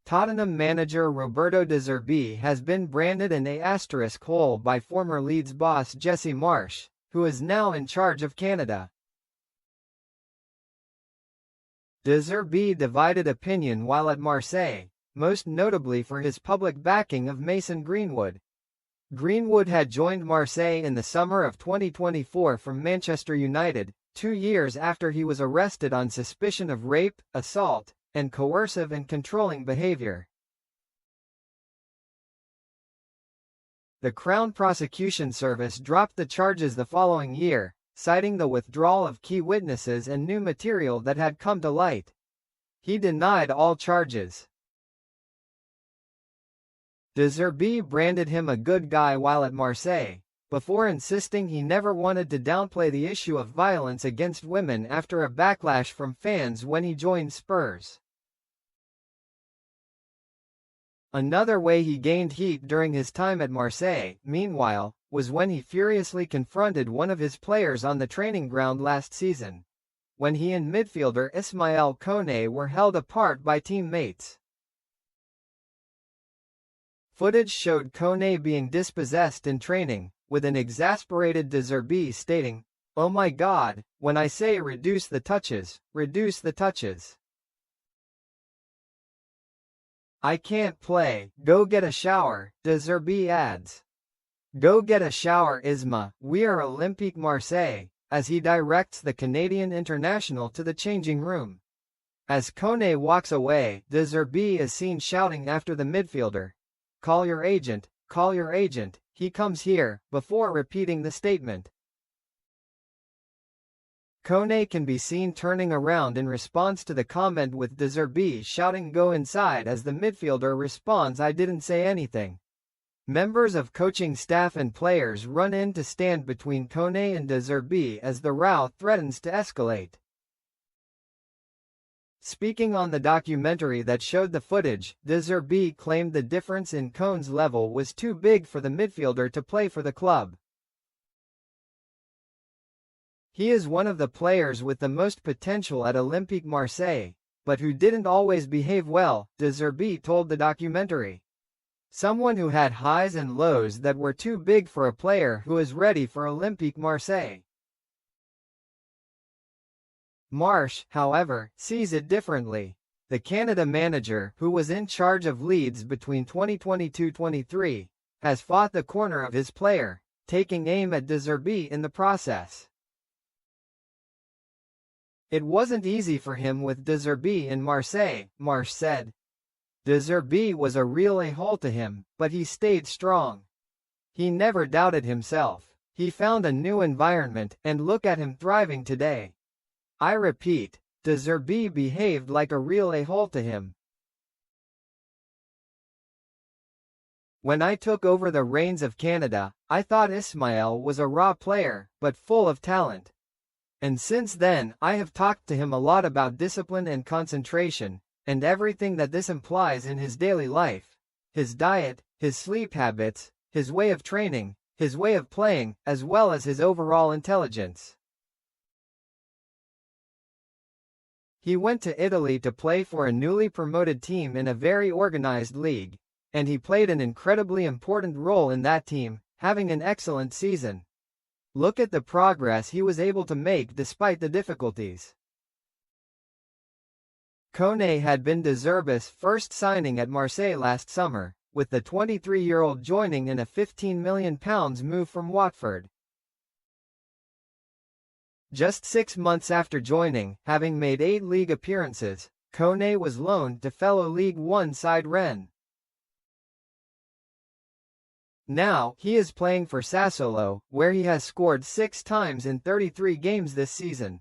Tottenham manager Roberto de Zerbi has been branded an A** hole by former Leeds boss Jesse Marsch, who is now in charge of Canada. De Zerbi divided opinion while at Marseille, most notably for his public backing of Mason Greenwood. Greenwood had joined Marseille in the summer of 2024 from Manchester United, 2 years after he was arrested on suspicion of rape, assault, and coercive and controlling behavior. The Crown Prosecution Service dropped the charges the following year, citing the withdrawal of key witnesses and new material that had come to light. He denied all charges. De Zerbi branded him a good guy while at Marseille, before insisting he never wanted to downplay the issue of violence against women after a backlash from fans when he joined Spurs. Another way he gained heat during his time at Marseille, meanwhile, was when he furiously confronted one of his players on the training ground last season, when he and midfielder Ismaël Koné were held apart by teammates. Footage showed Koné being dispossessed in training, with an exasperated De Zerbi stating, "Oh my God, when I say reduce the touches, reduce the touches. I can't play, go get a shower," De Zerbi adds. "Go get a shower Isma, we are Olympique Marseille," as he directs the Canadian international to the changing room. As Koné walks away, De Zerbi is seen shouting after the midfielder, call your agent, he comes here," before repeating the statement. Koné can be seen turning around in response to the comment with De Zerbi shouting "go inside" as the midfielder responds "I didn't say anything." Members of coaching staff and players run in to stand between Koné and De Zerbi as the row threatens to escalate. Speaking on the documentary that showed the footage, De Zerbi claimed the difference in Koné's level was too big for the midfielder to play for the club. He is one of the players with the most potential at Olympique Marseille, but who didn't always behave well, De Zerbi told the documentary. Someone who had highs and lows that were too big for a player who is ready for Olympique Marseille. Marsch, however, sees it differently. The Canada manager, who was in charge of Leeds between 2022-23, has fought the corner of his player, taking aim at De Zerbi in the process. It wasn't easy for him with De Zerbi in Marseille, Marsch said. De Zerbi was a real a-hole to him, but he stayed strong. He never doubted himself. He found a new environment, and look at him thriving today. I repeat, De Zerbi behaved like a real a-hole to him. When I took over the reins of Canada, I thought Ismaël was a raw player, but full of talent. And since then, I have talked to him a lot about discipline and concentration, and everything that this implies in his daily life. His diet, his sleep habits, his way of training, his way of playing, as well as his overall intelligence. He went to Italy to play for a newly promoted team in a very organized league, and he played an incredibly important role in that team, having an excellent season. Look at the progress he was able to make despite the difficulties. Koné had been De Zerbi's first signing at Marseille last summer, with the 23-year-old joining in a £15 million move from Watford. Just 6 months after joining, having made 8 league appearances, Koné was loaned to fellow League One side Rennes. Now, he is playing for Sassuolo, where he has scored 6 times in 33 games this season.